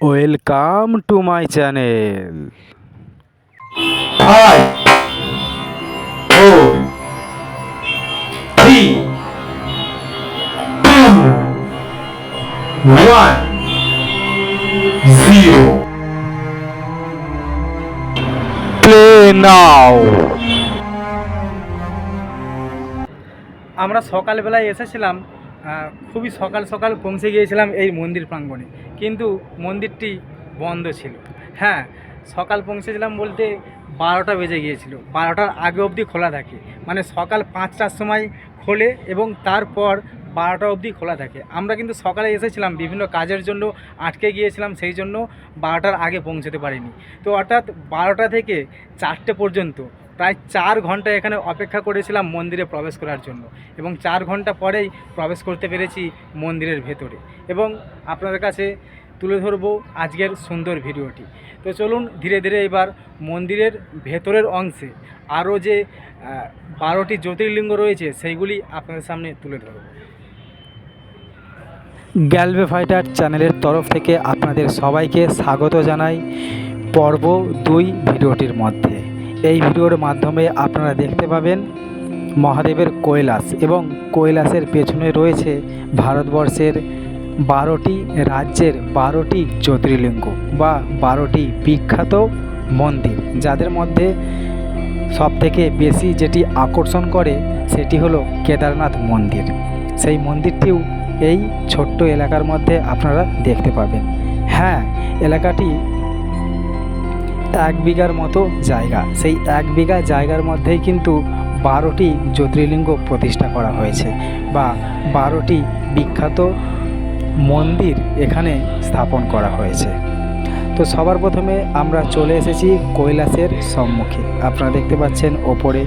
Welcome to my channel. Five, four, three, two, one, zero. Play নাও। আমরা সকালবেলায় এসেছিলাম, খুবই সকাল সকাল পৌঁছে গিয়েছিলাম এই মন্দির প্রাঙ্গণে, কিন্তু মন্দিরটি বন্ধ ছিল। হ্যাঁ, সকাল পৌঁছেছিলাম বলতে 12টা বেজে গিয়েছিল। 12টার আগে অবধি খোলা থাকে, মানে সকাল 5টার সময় খোলে এবং তারপর 12টা অবধি খোলা থাকে। আমরা কিন্তু সকালে এসেছিলাম, বিভিন্ন কাজের জন্য আটকে গিয়েছিলাম, সেই জন্য 12টার আগে পৌঁছতে পারিনি। তো অর্থাৎ 12টা থেকে 4টে পর্যন্ত প্রায় 4 ঘন্টা এখানে অপেক্ষা করেছিলাম মন্দিরে প্রবেশ করার জন্য, এবং 4 ঘন্টা পরেই প্রবেশ করতে পেরেছি মন্দিরের ভেতরে, এবং আপনাদের কাছে তুলে ধরবো আজকের সুন্দর ভিডিওটি। তো চলুন ধীরে ধীরে এবার মন্দিরের ভেতরের অংশে আরও যে 12টি জ্যোতির্লিঙ্গ রয়েছে সেইগুলি আপনাদের সামনে তুলে ধরব। গ্যালভে ফাইটার চ্যানেলের তরফ থেকে আপনাদের সবাইকে স্বাগত জানাই পর্ব 2 ভিডিওটির মধ্যে। এই ভিডিওর মাধ্যমে আপনারা দেখতে পাবেন মহাদেবের কৈলাস, এবং কৈলাসের পেছনে রয়েছে ভারতবর্ষের 12টি রাজ্যের 12টি জ্যোতির্লিঙ্গ বা 12টি বিখ্যাত মন্দির, যাদের মধ্যে সবথেকে বেশি যেটি আকর্ষণ করে সেটি হলো কেদারনাথ মন্দির। সেই মন্দিরটিও এই ছোট্ট এলাকার মধ্যে আপনারা দেখতে পাবেন। হ্যাঁ, এলাকাটি 1 বিঘার মতো জায়গা। সেই 1 বিঘা জায়গার মধ্যেই কিন্তু 12টি জ্যোতির্লিঙ্গ প্রতিষ্ঠা করা হয়েছে, বা 12টি বিখ্যাত মন্দির এখানে স্থাপন করা হয়েছে। তো সবার প্রথমে আমরা চলে এসেছি কৈলাসের সম্মুখে। আপনারা দেখতে পাচ্ছেন ওপরে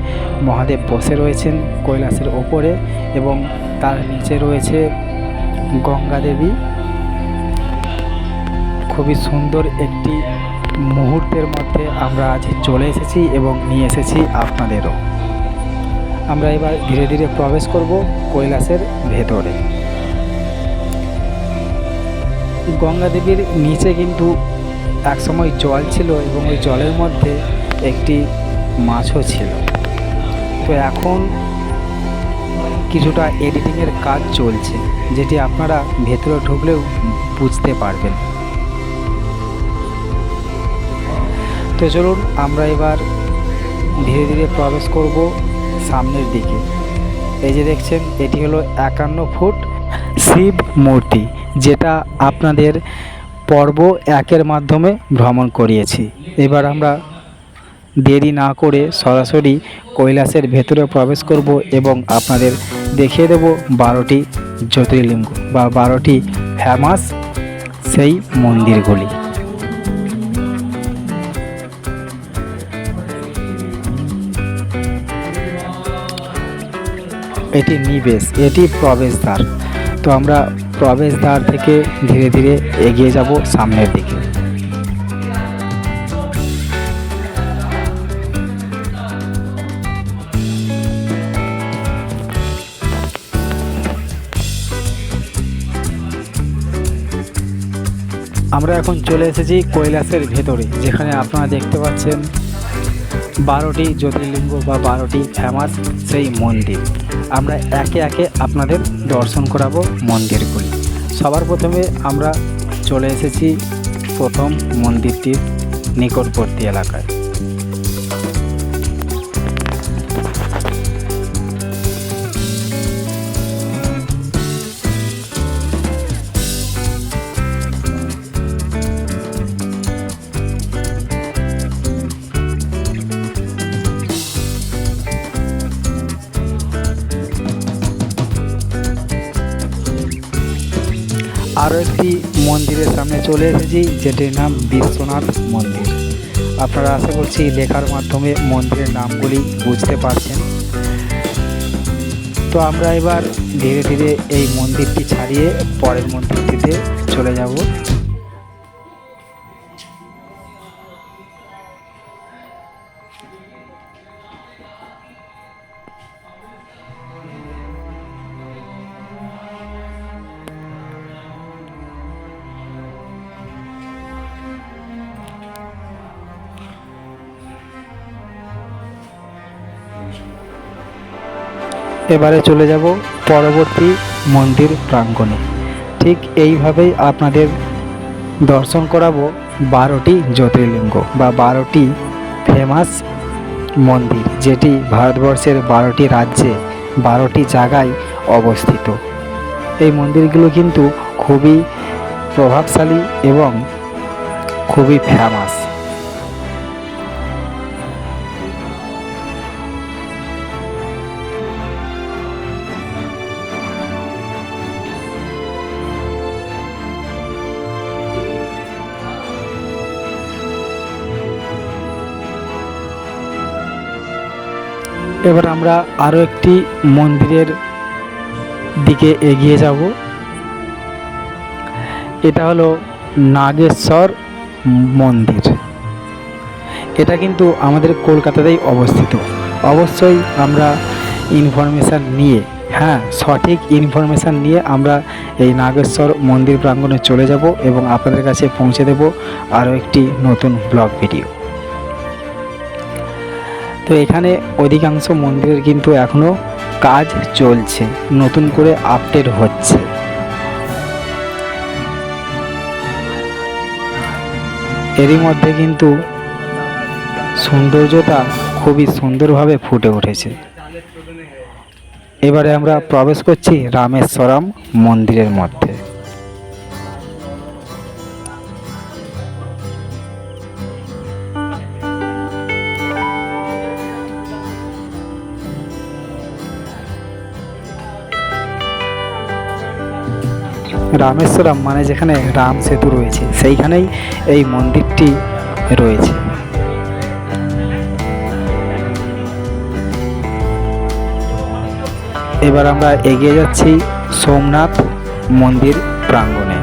মহাদেব বসে রয়েছেন কৈলাসের ওপরে, এবং তার নিচে রয়েছে গঙ্গা দেবী। খুবই সুন্দর একটি মুহূর্তের মধ্যে আমরা আজ চলে এসেছি এবং নিয়ে এসেছি আপনাদেরও। আমরা এবার ধীরে ধীরে প্রবেশ করব কৈলাসের ভেতরে। গঙ্গা দেবীর নিচে কিন্তু একসময় জল ছিল, এবং ওই জলের মধ্যে একটি মাছও ছিল। তো এখন কিছুটা এডিটিংয়ের কাজ চলছে, যেটি আপনারা ভেতরে ঢুকলেও বুঝতে পারবেন। তো চলুন আমরা এবার ধীরে ধীরে প্রবেশ করব সামনের দিকে। এই যে দেখছেন, এটি হলো 51 ফুট শিব মূর্তি, যেটা আপনাদের পর্ব 1-এর মাধ্যমে ভ্রমণ করিয়েছি। এবার আমরা দেরি না করে সরাসরি কৈলাসের ভেতরে প্রবেশ করব এবং আপনাদের দেখিয়ে দেব 12টি জ্যোতির্লিঙ্গ বা 12টি ফেমাস সেই মন্দিরগুলি। এটি নিবেশ, এটি প্রবেশদ্বার। তো আমরা প্রবেশদ্বার থেকে ধীরে ধীরে এগিয়ে যাব সামনের দিকে। আমরা এখন চলে এসেছি কৈলাসের ভেতরে, যেখানে আপনারা দেখতে পাচ্ছেন 12টি জ্যোতির্লিঙ্গ বা 12টি ফেমাস সেই মন্দির। আমরা একে একে আপনাদের দর্শন করাবো মন্দিরগুলি। সবার প্রথমে আমরা চলে এসেছি প্রথম মন্দিরটির নিকটবর্তী এলাকায়। আরও একটি মন্দিরের সামনে চলে এসেছি, যেটির নাম বিশ্বনাথ মন্দির। আপনারা আশা করছি লেখার মাধ্যমে মন্দিরের নামগুলি বুঝতে পারছেন। তো আমরা এবার ধীরে ধীরে এই মন্দিরটি ছাড়িয়ে পরের মন্দিরটিতে চলে যাব। এবারে চলে যাব পরবর্তী মন্দির প্রাঙ্গণে। ঠিক এইভাবেই আপনাদের দর্শন করাবো 12টি জ্যোতির্লিঙ্গ বা 12টি ফেমাস মন্দির, যেটি ভারতবর্ষের 12টি রাজ্যে 12টি জায়গায় অবস্থিত। এই মন্দিরগুলো কিন্তু খুবই প্রভাবশালী এবং খুবই ফেমাস। এবার আমরা আরও একটি মন্দিরের দিকে এগিয়ে যাব। এটা হলো নাগেশ্বর মন্দির। এটা কিন্তু আমাদের কলকাতাতেই অবস্থিত। অবশ্যই আমরা ইনফরমেশান নিয়ে, সঠিক ইনফরমেশান নিয়ে আমরা এই নাগেশ্বর মন্দির প্রাঙ্গণে চলে যাব এবং আপনাদের কাছে পৌঁছে দেব আরও একটি নতুন ব্লগ ভিডিও। তো এখানে অধিকাংশ মন্দিরের কিন্তু এখনও কাজ চলছে, নতুন করে আপডেট হচ্ছে। এরই মধ্যে কিন্তু সৌন্দর্যতা খুবই সুন্দরভাবে ফুটে উঠেছে। এবারে আমরা প্রবেশ করছি রামেশ্বরম মন্দিরের মধ্যে। রামেশ্বরম মানে যেখানে রাম সেতু রয়েছে সেইখানেই এই মন্দিরটি রয়েছে। এবার আমরা এগিয়ে যাচ্ছি সোমনাথ মন্দির প্রাঙ্গণে।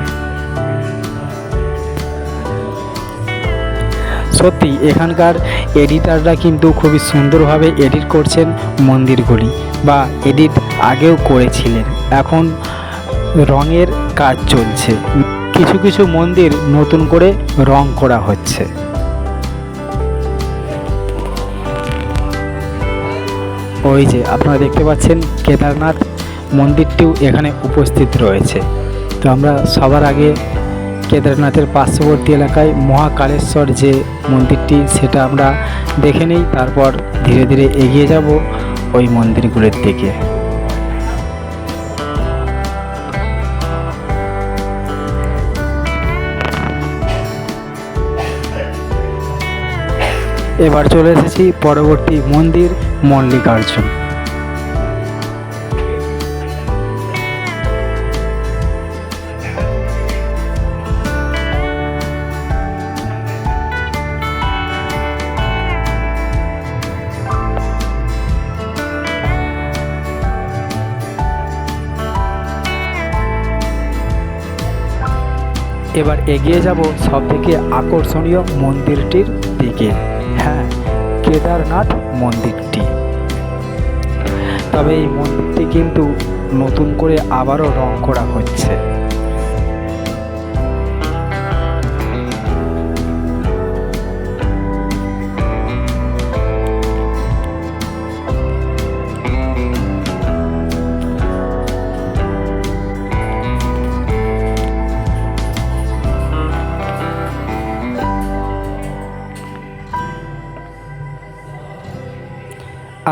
সত্যি এখানকার এডিটাররা কিন্তু খুবই সুন্দরভাবে এডিট করছেন মন্দিরগুলি, বা এডিট আগেও করেছিলেন। এখন রঙের কাজ চলছে, কিছু কিছু মন্দির নতুন করে রং করা হচ্ছে। ওই যে আপনারা দেখতে পাচ্ছেন কেদারনাথ মন্দিরটিও এখানে উপস্থিত রয়েছে। তো আমরা সবার আগে কেদারনাথের পার্শ্ববর্তী এলাকায় মহাকালেশ্বর যে মন্দিরটি সেটা আমরা দেখে নিই, তারপর ধীরে ধীরে এগিয়ে যাব ওই মন্দিরগুলোর দিকে। এবার চলে এসেছি পরবর্তী মন্দির মল্লিকার্জুন। এবার এগিয়ে যাব সবথেকে আকর্ষণীয় মন্দিরটির দিকে, কেদারনাথ মন্দিরটি। তবে এই মন্দিরটি কিন্তু নতুন করে আবারও রং করা হচ্ছে।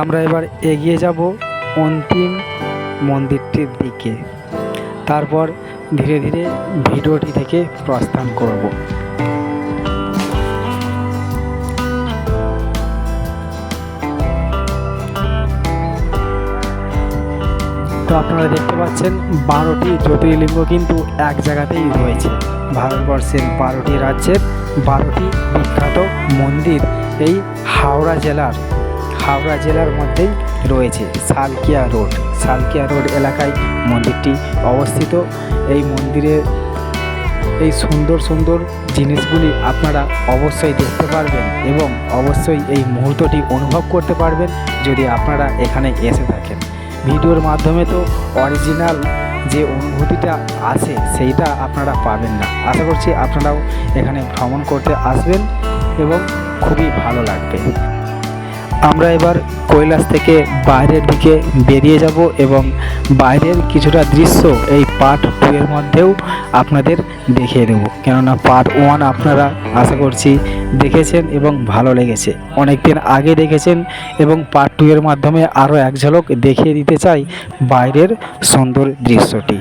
আমরা এবার এগিয়ে যাব অন্তিম মন্দিরটির দিকে, তারপর ধীরে ধীরে ভিডিওটি থেকে প্রস্থান করব। তো আপনারা দেখতে পাচ্ছেন 12টি জ্যোতির্লিঙ্গ কিন্তু এক জায়গাতেই রয়েছে। ভারতবর্ষের 12টি রাজ্যের 12টি বিখ্যাত মন্দির এই হাওড়া জেলার মধ্যেই রয়েছে। সালকিয়া রোড এলাকায় মন্দিরটি অবস্থিত। এই মন্দিরের এই সুন্দর সুন্দর জিনিসগুলি আপনারা অবশ্যই দেখতে পারবেন এবং অবশ্যই এই মুহূর্তটি অনুভব করতে পারবেন যদি আপনারা এখানে এসে থাকেন। ভিডিওর মাধ্যমে তো অরিজিনাল যে অনুভূতিটা আসে সেইটা আপনারা পাবেন না। আশা করছি আপনারাও এখানে ভ্রমণ করতে আসবেন এবং খুবই ভালো লাগবে। আমরা এবার কৈলাস থেকে বাইরের দিকে বেরিয়ে যাব এবং বাইরের কিছুটা দৃশ্য এই পার্ট 2 এর মধ্যেও আপনাদের দেখিয়ে দেবো, কেননা পার্ট 1 আপনারা আশা করছি দেখেছেন এবং ভালো লেগেছে, অনেক দিন আগে দেখেছেন, এবং পার্ট 2 এর মাধ্যমে আরও এক ঝলক দেখিয়ে দিতে চাই বাইরের সুন্দর দৃশ্যটি।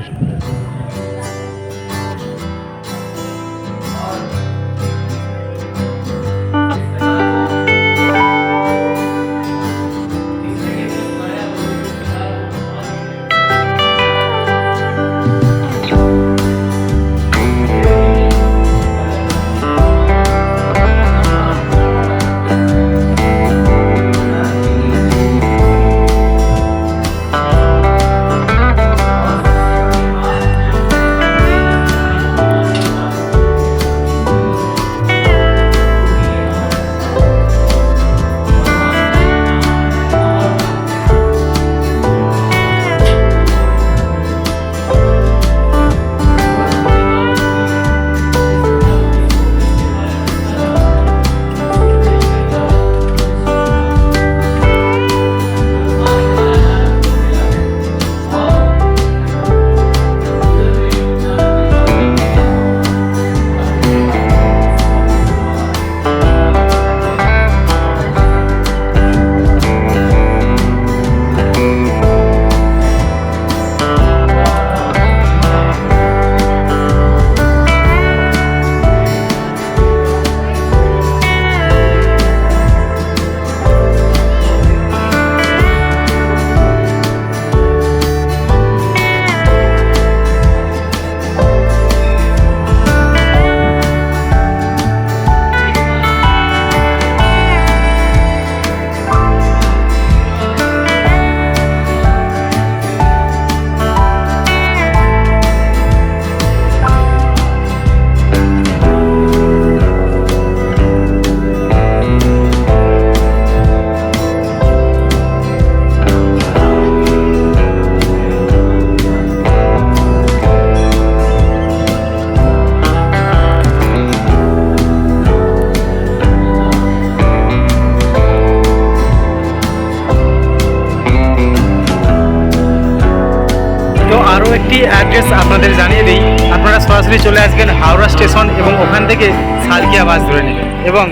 তো আরও একটি অ্যাড্রেস আপনাদের জানিয়ে দিই, আপনারা সরাসরি চলে আসবেন হাওড়া স্টেশন এবং ওখান থেকে সালকিয়া বাস ধরে নেবেন এবং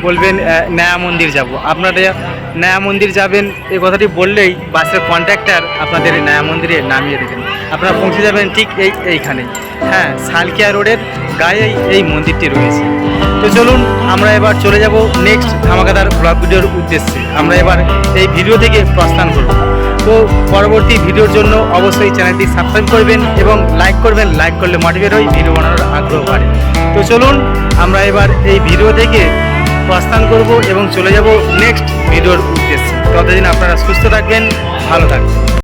বলবেন নয়া মন্দির যাব। আপনারা নয়া মন্দির যাবেন এই কথাটি বললেই বাসের কন্ট্রাক্টর আপনাদের নয়া মন্দিরে নামিয়ে দেবেন, আপনারা পৌঁছে যাবেন ঠিক এইখানেই। হ্যাঁ, সালকিয়া রোডের গায়েই এই মন্দিরটি রয়েছে। তো চলুন আমরা এবার চলে যাব নেক্সট ধামাকাদার ব্লগ ভিডিওর উদ্দেশ্যে। আমরা এবার এই ভিডিও থেকে প্রস্থান করব। তো পরবর্তী ভিডিওর জন্য অবশ্যই চ্যানেলটি সাবস্ক্রাইব করবেন এবং লাইক করবেন, লাইক করলে মোটিভেট হই, ভিডিও বানানোর আগ্রহ বাড়ে। তো চলুন আমরা এবার এই ভিডিও থেকে প্রস্থান করব এবং চলে যাব নেক্সট ভিডিওর উদ্দেশ্যে। ততদিন আপনারা সুস্থ থাকবেন, ভালো থাকবেন।